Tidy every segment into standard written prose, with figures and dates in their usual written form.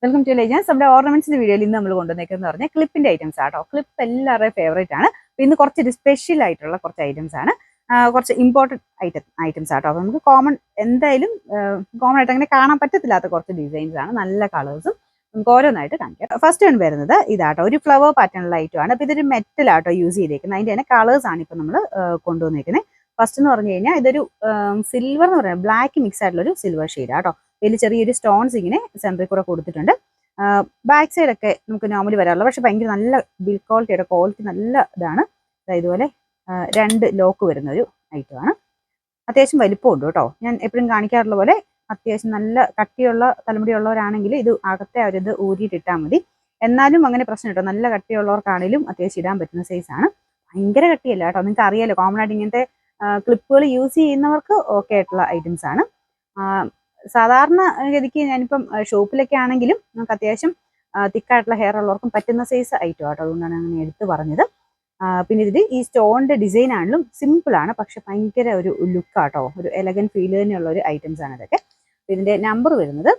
Welcome to legends. നമ്മുടെ ഓർണമെന്റ്സിന്റെ വീഡിയോയിൽ ഇന്ന് നമ്മൾ കൊണ്ടുവന്നേക്കെന്ന് പറഞ്ഞാൽ ക്ലിപ്പിന്റെ ഐറ്റംസ് ആട്ടോ. ക്ലിപ്പ് എല്ലാവരുടെയും ഫേവറേറ്റ് ആണ്. ഇന്ന് കുറച്ച് സ്പെഷ്യൽ ആയിട്ടുള്ള കുറച്ച് ഐറ്റംസ് ആണ്, കുറച്ച് ഇമ്പോർട്ടൻറ്റ് ഐറ്റംസ് ആട്ടോ. അപ്പോൾ നമുക്ക് എന്തായാലും കോമൺ ആയിട്ട് അങ്ങനെ കാണാൻ പറ്റത്തില്ലാത്ത കുറച്ച് ഡിസൈൻസ് ആണ്, നല്ല കളേഴ്സും. നമുക്ക് ഓരോന്നായിട്ട് കാണിക്കാം. ഫസ്റ്റ് ആണ് വരുന്നത് ഇതാട്ടോ, ഒരു ഫ്ലവർ പാറ്റേണുള്ള ഐറ്റം ആണ്. അപ്പോൾ ഇതൊരു മെറ്റൽ ആട്ടോ യൂസ് ചെയ്തേക്കുന്നത്. അതിന്റെ തന്നെ കളേഴ്സ് ആണ് ഇപ്പൊ നമ്മൾ കൊണ്ടുവന്നേക്കുന്നത്. ഫസ്റ്റ് എന്ന് പറഞ്ഞു കഴിഞ്ഞാൽ ഇതൊരു സിൽവർ എന്ന് പറയുന്നത് ബ്ലാക്ക് മിക്സ് ആയിട്ടുള്ള ഒരു സിൽവർ ഷെയ്ഡ് ആട്ടോ. ഇതിൽ ചെറിയൊരു സ്റ്റോൺസ് ഇങ്ങനെ സെൻറ്ററിൽ കൂടെ കൊടുത്തിട്ടുണ്ട്. ബാക്ക് സൈഡ് ഒക്കെ നമുക്ക് നോർമലി വരാറുള്ളൂ, പക്ഷെ ഭയങ്കര നല്ല ബിൽഡ് ക്വാളിറ്റി നല്ല ഇതാണ്. ഇതുപോലെ രണ്ട് ലോക്ക് വരുന്ന ഒരു ഐറ്റമാണ്. അത്യാവശ്യം വലിപ്പമുണ്ട് കേട്ടോ. ഞാൻ എപ്പോഴും കാണിക്കാറുള്ള പോലെ അത്യാവശ്യം നല്ല കട്ടിയുള്ള തലമുടിയുള്ളവരാണെങ്കിൽ ഇത് അകത്തെ അവരിത് ഊരിയിട്ടിട്ടാൽ മതി. എന്നാലും അങ്ങനെ പ്രശ്നം കേട്ടോ, നല്ല കട്ടിയുള്ളവർക്കാണെങ്കിലും അത്യാവശ്യം ഇടാൻ പറ്റുന്ന സൈസാണ്. ഭയങ്കര കട്ടിയല്ല കേട്ടോ. നിങ്ങൾക്ക് അറിയാലോ, കോമൺ ആയിട്ട് ഇങ്ങനത്തെ ക്ലിപ്പുകൾ യൂസ് ചെയ്യുന്നവർക്ക് ഓക്കെ ആയിട്ടുള്ള ഐറ്റംസ് ആണ്. സാധാരണ ഗതിക്ക് ഞാനിപ്പം ഷോപ്പിലൊക്കെ ആണെങ്കിലും നമുക്ക് അത്യാവശ്യം തിക്കായിട്ടുള്ള ഹെയർ ഉള്ളവർക്കും പറ്റുന്ന സൈസ് ഐറ്റം ആട്ടോ. അതുകൊണ്ടാണ് അങ്ങനെ എടുത്ത് പറഞ്ഞത്. പിന്നെ ഇതിൽ ഈ സ്റ്റോണിന്റെ ഡിസൈൻ ആണെങ്കിലും സിമ്പിൾ ആണ്, പക്ഷെ ഭയങ്കര ഒരു ലുക്ക് ആട്ടോ, ഒരു എലഗന്റ് ഫീൽ തന്നെയുള്ള ഒരു ഐറ്റംസ് ആണ് ഇതൊക്കെ. ഇതിന്റെ നമ്പർ വരുന്നത്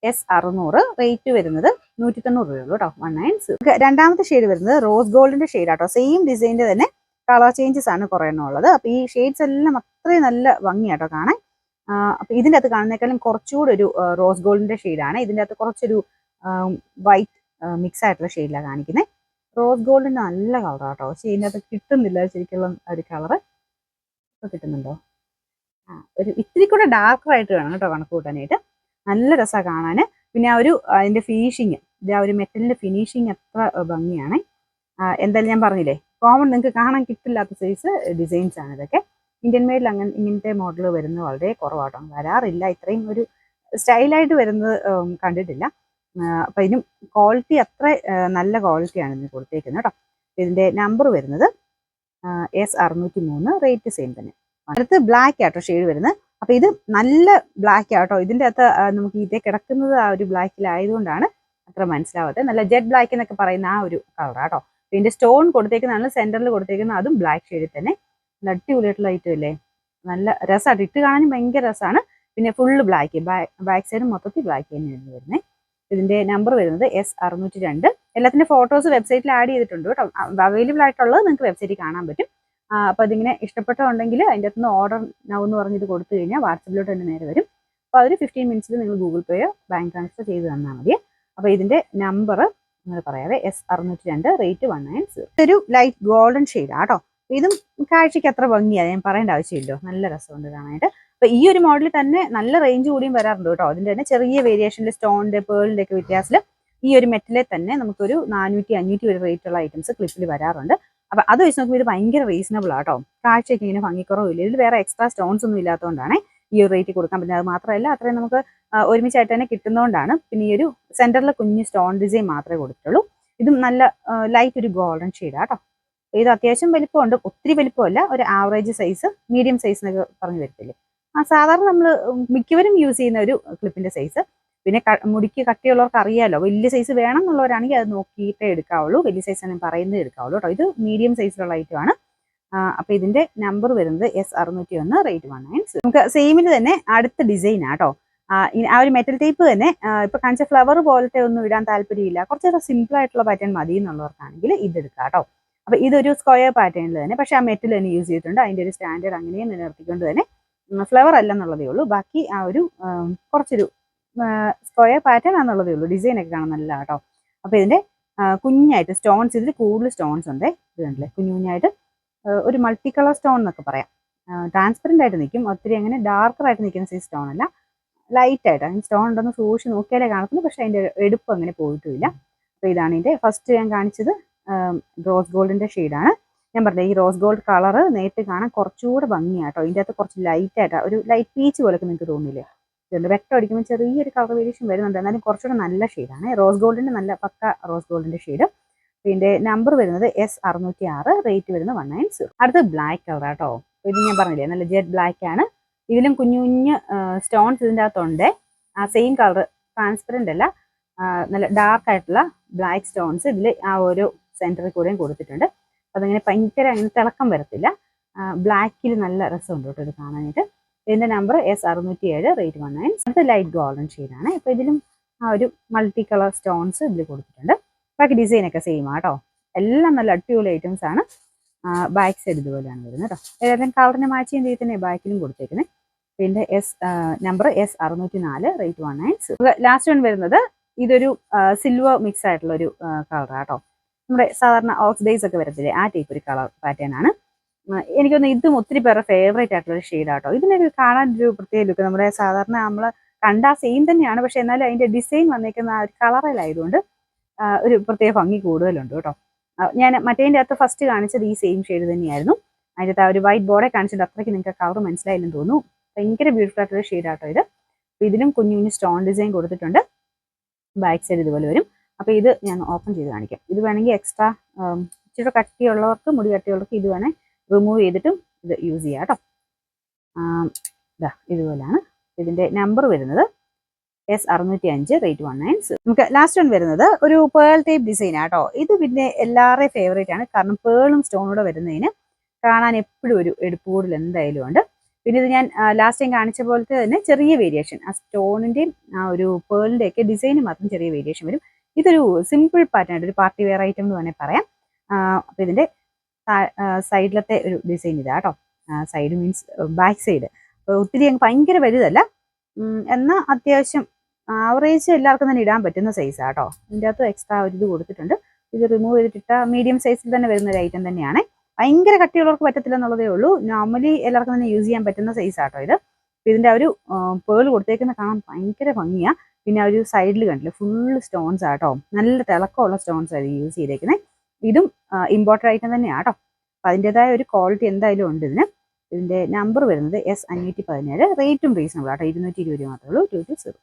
S600, റേറ്റ് വരുന്നത് 190 രൂപയുള്ളൂ കേട്ടോ. 190. രണ്ടാമത്തെ ഷെയ്ഡ് വരുന്നത് റോസ് ഗോൾഡിന്റെ ഷെയ്ഡ് ആട്ടോ. സെയിം ഡിസൈനിന്റെ തന്നെ കളർ ചേഞ്ചസ് ആണ് കുറെ എണ്ണം ഉള്ളത്. അപ്പൊ ഈ ഷെയ്ഡ്സ് എല്ലാം അത്രയും നല്ല ഭംഗിയാട്ടോ കാണാൻ. അപ്പൊ ഇതിൻ്റെ അകത്ത് കാണുന്നേക്കാളും കുറച്ചുകൂടെ ഒരു റോസ് ഗോൾഡിന്റെ ഷെയ്ഡാണ്. ഇതിൻ്റെ അകത്ത് കുറച്ചൊരു വൈറ്റ് മിക്സ് ആയിട്ടുള്ള ഷെയ്ഡിലാണ് കാണിക്കുന്നത്. റോസ് ഗോൾഡിന്റെ നല്ല കളർ ആട്ടോ, പക്ഷെ ഇതിൻ്റെ അകത്ത് കിട്ടുന്നില്ല ശരിക്കുള്ള ഒരു കളറ്. ഇപ്പൊ കിട്ടുന്നുണ്ടോ? ഒരു ഇത്തിരി കൂടെ ഡാർക്കർ ആയിട്ട് വേണം കേട്ടോ കണക്ക് കൂട്ടാനായിട്ട്. നല്ല രസമാണ് കാണാൻ. പിന്നെ ആ ഒരു അതിന്റെ ഫിനിഷിങ്, ഇത് ആ ഒരു മെറ്റലിന്റെ ഫിനിഷിങ് അത്ര ഭംഗിയാണ്. എന്തായാലും ഞാൻ പറഞ്ഞില്ലേ, കോമൺ നിങ്ങൾക്ക് കാണാൻ കിട്ടില്ലാത്ത സൈസ് ഡിസൈൻസ് ആണ് ഇതൊക്കെ. ഇന്ത്യൻ മെയ്ഡിൽ ഇങ്ങനത്തെ മോഡൽ വരുന്നത് വളരെ കുറവാട്ടോ, വരാറില്ല. ഇത്രയും ഒരു സ്റ്റൈലായിട്ട് വരുന്നത് കണ്ടിട്ടില്ല. അപ്പൊ ഇതിനും ക്വാളിറ്റി അത്ര നല്ല ക്വാളിറ്റിയാണ് ഇതിന് കൊടുത്തേക്കുന്നത് കേട്ടോ. ഇതിന്റെ നമ്പർ വരുന്നത് S603, റേറ്റ് സെയിം തന്നെ. അടുത്ത് ബ്ലാക്ക് ആട്ടോ ഷെയ്ഡ് വരുന്നത്. അപ്പൊ ഇത് നല്ല ബ്ലാക്ക് ആട്ടോ. ഇതിന്റെ അകത്ത് നമുക്ക് ഇതേ കിടക്കുന്നത് ആ ഒരു ബ്ലാക്കിലായതുകൊണ്ടാണ് അത്ര മനസ്സിലാവാത്തത്. നല്ല ജെറ്റ് ബ്ലാക്ക് എന്നൊക്കെ പറയുന്ന ആ ഒരു കളറാട്ടോ. ഇതിന്റെ സ്റ്റോൺ കൊടുത്തേക്കുന്നതാണ് സെന്ററിൽ കൊടുത്തേക്കുന്നത്, അതും ബ്ലാക്ക് ഷെയ്ഡിൽ തന്നെ. നല്ല അടിപൊളിയായിട്ടുള്ള ഐറ്റം അല്ലേ, നല്ല രസമായിട്ട് ഇട്ട് കാണാനും ഭയങ്കര രസമാണ്. പിന്നെ ഫുള്ള് ബ്ലാക്ക്, ബാക്ക് സൈഡ് മൊത്തത്തിൽ ബ്ലാക്ക് തന്നെയാണ് വരുന്നത്. ഇതിന്റെ നമ്പർ വരുന്നത് S602. എല്ലാത്തിന്റെ ഫോട്ടോസ് വെബ്സൈറ്റിൽ ആഡ് ചെയ്തിട്ടുണ്ട് കേട്ടോ. അവൈലബിൾ ആയിട്ടുള്ളത് നിങ്ങൾക്ക് വെബ്സൈറ്റിൽ കാണാൻ പറ്റും. അപ്പോൾ അതിങ്ങനെ ഇഷ്ടപ്പെട്ടുണ്ടെങ്കിൽ അതിൻ്റെ അകത്തുനിന്ന് ഓർഡർ നൗ എന്ന് പറഞ്ഞിട്ട് കൊടുത്തു കഴിഞ്ഞാൽ വാട്സപ്പിലോട്ട് തന്നെ നേരെ വരും. അപ്പോൾ അതൊരു 15 മിനിറ്റ്സിൽ നിങ്ങൾ ഗൂഗിൾ പേയോ ബാങ്ക് ട്രാൻസ്ഫർ ചെയ്ത് തന്നാൽ മതി. അപ്പോൾ ഇതിന്റെ നമ്പർ നിങ്ങൾ പറയാവേ, S602, റേറ്റ് 190. ഇതൊരു ലൈറ്റ് ഗോൾഡൻ ഷെയ്ഡ് ആട്ടോ. ഇതും കാഴ്ചയ്ക്ക് അത്ര ഭംഗിയാണ്, ഞാൻ പറയേണ്ട ആവശ്യമില്ലോ, നല്ല രസമുണ്ട് കാണാനായിട്ട്. അപ്പൊ ഈ ഒരു മോഡൽ തന്നെ നല്ല റേഞ്ച് കൂടിയും വരാറുണ്ട് കേട്ടോ. അതിന്റെ തന്നെ ചെറിയ വേരിയേഷനിൽ സ്റ്റോണിന്റെ പേളിന്റെ ഒക്കെ വ്യത്യാസത്തിൽ ഈ ഒരു മെറ്റലിൽ തന്നെ നമുക്കൊരു 400-500 വരെ റേറ്റ് ഉള്ള ഐറ്റംസ് ക്ലിപ്പിൽ വരാറുണ്ട്. അപ്പൊ അത് വെച്ച് നോക്കുമ്പോൾ ഇത് ഭയങ്കര റീസണബിൾ ആട്ടോ. കാഴ്ചയ്ക്ക് ഇങ്ങനെ ഭംഗിക്കുറവില്ല. ഇതിൽ വേറെ എക്സ്ട്രാ സ്റ്റോൺസ് ഒന്നും ഇല്ലാത്തതുകൊണ്ടാണ് ഈ ഒരു റേറ്റ് കൊടുക്കാൻ പറ്റുന്നത്. അത് മാത്രമല്ല അത്രയും നമുക്ക് ഒരുമിച്ചായിട്ട് തന്നെ കിട്ടുന്നതുകൊണ്ടാണ്. പിന്നെ ഈ ഒരു സെന്ററിൽ കുഞ്ഞ് സ്റ്റോൺ ഡിസൈൻ മാത്രമേ കൊടുത്തിട്ടുള്ളൂ. ഇതും നല്ല ലൈറ്റ് ഒരു ഗോൾഡൻ ഷെയ്ഡാട്ടോ. ഇത് അത്യാവശ്യം വലിപ്പമുണ്ട്, ഒത്തിരി വലിപ്പമല്ല, ഒരു ആവറേജ് സൈസ്, മീഡിയം സൈസ് എന്നൊക്കെ പറഞ്ഞു വരത്തില്ലേ. സാധാരണ നമ്മൾ മിക്കവരും യൂസ് ചെയ്യുന്ന ഒരു ക്ലിപ്പിന്റെ സൈസ്. പിന്നെ മുടിക്ക് കട്ടിയുള്ളവർക്ക് അറിയാലോ, വലിയ സൈസ് വേണം എന്നുള്ളവരാണെങ്കിൽ അത് നോക്കിയിട്ടേ എടുക്കാവുള്ളൂ. വലിയ സൈസ് ആണ് പറയുന്നത് എടുക്കാവുള്ളൂ കേട്ടോ. ഇത് മീഡിയം സൈസിലുള്ള ഐറ്റം ആണ്. അപ്പൊ ഇതിന്റെ നമ്പർ വരുന്നത് S601, റേറ്റ് 190. നമുക്ക് സെയിമിൽ തന്നെ അടുത്ത ഡിസൈൻ ആട്ടോ. ആ ഒരു മെറ്റൽ ടൈപ്പ് തന്നെ ഇപ്പൊ കാണിച്ച ഫ്ലവർ പോലത്തെ ഒന്നും ഇടാൻ താല്പര്യമില്ല, കുറച്ചൊരു സിമ്പിൾ ആയിട്ടുള്ള പാറ്റേൺ മതി എന്നുള്ളവർക്കാണെങ്കിൽ ഇതെടുക്കാം കേട്ടോ. അപ്പൊ ഇതൊരു സ്ക്വയർ പാറ്റേണിൽ തന്നെ, പക്ഷെ ആ മെറ്റൽ തന്നെ യൂസ് ചെയ്തിട്ടുണ്ട്. അതിന്റെ ഒരു സ്റ്റാൻഡേർഡ് അങ്ങനെയും നിലനിർത്തിക്കൊണ്ട് തന്നെ, ഫ്ലവർ അല്ല എന്നുള്ളതേ ഉള്ളൂ. ബാക്കി ആ ഒരു കുറച്ചൊരു സ്ക്വയർ പാറ്റേൺ ആണെന്നുള്ളതേ ഉള്ളൂ. ഡിസൈൻ ഒക്കെ കാണാൻ നല്ല കേട്ടോ. അപ്പൊ ഇതിന്റെ കുഞ്ഞായിട്ട് സ്റ്റോൺസ്, ഇതിൽ കൂടുതൽ സ്റ്റോൺസ് ഉണ്ട്. ഇത് കണ്ടില്ലേ, കുഞ്ഞു കുഞ്ഞായിട്ട് ഒരു മൾട്ടി കളർ സ്റ്റോൺ എന്നൊക്കെ പറയാം. ട്രാൻസ്പെറന്റ് ആയിട്ട് നിൽക്കും, ഒത്തിരി അങ്ങനെ ഡാർക്കർ ആയിട്ട് നിൽക്കുന്ന സൈസ് സ്റ്റോൺ അല്ല, ലൈറ്റ് ആയിട്ട്. അതിന് സ്റ്റോൺ ഉണ്ടെന്ന് സൂക്ഷിച്ച് നോക്കിയാലേ കാണത്തുള്ളൂ, പക്ഷെ അതിന്റെ എടുപ്പ് അങ്ങനെ പോയിട്ടുമില്ല. അപ്പൊ ഇതാണ് ഇതിന്റെ ഫസ്റ്റ് ഞാൻ കാണിച്ചത് റോസ് ഗോൾഡിന്റെ ഷെയ്ഡാണ്. ഞാൻ പറഞ്ഞത് ഈ റോസ് ഗോൾഡ് കളർ നേരിട്ട് കാണാൻ കുറച്ചുകൂടെ ഭംഗിയാട്ടോ. ഇതിൻ്റെ അകത്ത് കുറച്ച് ലൈറ്റ് ആയിട്ടാ, ഒരു ലൈറ്റ് പീച്ച് പോലൊക്കെ നിങ്ങൾക്ക് തോന്നില്ലേ. വെട്ടം അടിക്കുമ്പോൾ ചെറിയൊരു കളർ വേരിയേഷൻ വരുന്നുണ്ട്, എന്നാലും കുറച്ചുകൂടെ നല്ല ഷെയ്ഡാണ്. റോസ് ഗോൾഡിന്റെ നല്ല പക്ക റോസ് ഗോൾഡിന്റെ ഷെയ്ഡ്. ഇതിന്റെ നമ്പർ വരുന്നത് S606, റേറ്റ് വരുന്നത് 190. അടുത്ത ബ്ലാക്ക് കളർ ആട്ടോ. ഇത് ഞാൻ പറഞ്ഞില്ലേ, നല്ല ജെറ്റ് ബ്ലാക്ക് ആണ്. ഇതിലും കുഞ്ഞു കുഞ്ഞ് സ്റ്റോൺസ് ഇതിൻ്റെ അകത്തുണ്ട്. ആ സെയിം കളർ, ട്രാൻസ്പെറന്റ് അല്ല, നല്ല ഡാർക്ക് ആയിട്ടുള്ള ബ്ലാക്ക് സ്റ്റോൺസ് ഇതിൽ ആ ഒരു സെന്ററിൽ കൂടെയും കൊടുത്തിട്ടുണ്ട്. അതങ്ങനെ ഭയങ്കര അങ്ങനെ തിളക്കം വരത്തില്ല. ബ്ലാക്കിൽ നല്ല രസമുണ്ട് കേട്ടോ ഇത് കാണാനായിട്ട്. ഇതിന്റെ നമ്പർ S607, റേറ്റ് 190. അടുത്ത ലൈറ്റ് ഗോൾഡൻ ഷെയ്ഡാണ്. ഇപ്പൊ ഇതിലും ആ ഒരു മൾട്ടി കളർ സ്റ്റോൺസ് ഇതിൽ കൊടുത്തിട്ടുണ്ട്. ബാക്കി ഡിസൈനൊക്കെ സെയിം ആട്ടോ. എല്ലാം നല്ല അടിപൊളി ഐറ്റംസ് ആണ്. ബാക്ക് സൈഡ് ഇതുപോലെയാണ് വരുന്നത് കേട്ടോ. ഏതെങ്കിലും കളറിന് മാച്ച് ചെയ്യുന്ന രീതിയിൽ തന്നെ ബാക്കിലും കൊടുത്തേക്കുന്നത്. പിന്നെ number S604, rate 196. Last one വരുന്നത് ഇതൊരു സിൽവർ മിക്സ് ആയിട്ടുള്ള ഒരു കളറാട്ടോ. നമ്മുടെ സാധാരണ ഓക്സിഡൈസ് ഒക്കെ വരത്തില്ലേ, ആ ടൈപ്പ് ഒരു കളർ പാറ്റേൺ ആണ്. എനിക്കൊന്ന് ഇതും ഒത്തിരി പേരുടെ ഫേവറേറ്റ് ആയിട്ടുള്ള ഒരു ഷെയ്ഡാട്ടോ. ഇതിനൊരു കാണാൻ ഒരു പ്രത്യേക ലുക്ക്. നമ്മുടെ സാധാരണ നമ്മൾ കണ്ടാ സെയിം തന്നെയാണ്, പക്ഷെ എന്നാലും അതിന്റെ ഡിസൈൻ വന്നേക്കുന്ന ആ ഒരു കളറിലായതുകൊണ്ട് ഒരു പ്രത്യേക ഭംഗി കൂടുതലുണ്ട് കേട്ടോ. ഞാൻ മറ്റേതിൻ്റെ അകത്ത് ഫസ്റ്റ് കാണിച്ചത് ഈ സെയിം ഷെയ്ഡ് തന്നെയായിരുന്നു. അതിൻ്റെ ആ ഒരു വൈറ്റ് ബോർഡെ കാണിച്ചിട്ട് അത്രയ്ക്ക് നിങ്ങൾക്ക് കളർ മനസ്സിലായില്ലെന്ന് തോന്നുന്നു. ഭയങ്കര ബ്യൂട്ടിഫുൾ ആയിട്ടുള്ള ഷെയ്ഡാട്ടോ ഇത്. അപ്പോൾ ഇതിലും കുഞ്ഞു കുഞ്ഞു സ്റ്റോൺ ഡിസൈൻ കൊടുത്തിട്ടുണ്ട്. ബാക്ക് സൈഡ് ഇതുപോലെ വരും. അപ്പോൾ ഇത് ഞാൻ ഓപ്പൺ ചെയ്ത് കാണിക്കാം. ഇത് വേണമെങ്കിൽ എക്സ്ട്രാ ഇച്ചിരി കട്ടിയുള്ളവർക്ക്, മുടി കട്ടിയുള്ളവർക്ക് ഇത് വേണേൽ റിമൂവ് ചെയ്തിട്ടും ഇത് യൂസ് ചെയ്യാം കേട്ടോ. ഇതുപോലെയാണ് ഇതിൻ്റെ നമ്പർ വരുന്നത്. S605, rate 196. നമുക്ക് ലാസ്റ്റ് വൺ വരുന്നത് ഒരു പേൾ ടൈപ്പ് ഡിസൈൻ ആട്ടോ. ഇത് പിന്നെ എല്ലാവരുടെയും ഫേവറേറ്റ് ആണ്. കാരണം പേളും സ്റ്റോണൂടെ വരുന്നതിന് കാണാൻ എപ്പോഴും ഒരു എടുപ്പ് കൂടുതൽ എന്തായാലും ഉണ്ട്. പിന്നെ ഇത് ഞാൻ ലാസ്റ്റ് ടൈം കാണിച്ച പോലത്തെ തന്നെ ചെറിയ വേരിയേഷൻ, ആ സ്റ്റോണിൻ്റെയും ആ ഒരു പേളിൻ്റെ ഒക്കെ ഡിസൈന് മാത്രം ചെറിയ വേരിയേഷൻ വരും. ഇതൊരു സിമ്പിൾ പാറ്റേൺ ആയിട്ട് ഒരു പാർട്ടി വെയർ ഐറ്റം എന്ന് വേണേൽ പറയാം. അപ്പോൾ ഇതിൻ്റെ സൈഡിലത്തെ ഒരു ഡിസൈൻ ഇതാട്ടോ. Side means back side. ഒത്തിരി ഭയങ്കര വലുതല്ല, എന്നാൽ അത്യാവശ്യം ആവറേജ് എല്ലാവർക്കും തന്നെ ഇടാൻ പറ്റുന്ന സൈസാണ് കേട്ടോ. ഇതിൻ്റെ അകത്ത് എക്സ്ട്രാ ഒരു ഇത് കൊടുത്തിട്ടുണ്ട്. ഇത് റിമൂവ് ചെയ്തിട്ടിട്ട മീഡിയം സൈസിൽ തന്നെ വരുന്ന ഒരു ഐറ്റം തന്നെയാണ്. ഭയങ്കര കട്ടിയുള്ളവർക്ക് പറ്റത്തില്ല എന്നുള്ളതേ ഉള്ളൂ. നോർമലി എല്ലാവർക്കും തന്നെ യൂസ് ചെയ്യാൻ പറ്റുന്ന സൈസാട്ടോ ഇത്. ഇതിൻ്റെ ആ ഒരു പേൾ കൊടുത്തേക്കുന്ന കാണാൻ ഭയങ്കര ഭംഗിയാണ്. പിന്നെ ആ ഒരു സൈഡിൽ കണ്ടില്ലേ, ഫുള്ള് സ്റ്റോൺസ് ആട്ടോ. നല്ല തിളക്കമുള്ള സ്റ്റോൺസ് ആയിരിക്കും യൂസ് ചെയ്തേക്കുന്നത്. ഇതും ഇമ്പോർട്ടൻ്റ് ഐറ്റം തന്നെയാണ് കേട്ടോ. അപ്പം അതിൻ്റെതായ ഒരു ക്വാളിറ്റി എന്തായാലും ഉണ്ട് ഇതിന്. ഇതിൻ്റെ നമ്പർ വരുന്നത് S517, റേറ്റും റീസണബിൾ ആട്ടോ. 220 രൂപ മാത്രമേ ഉള്ളൂ. 220.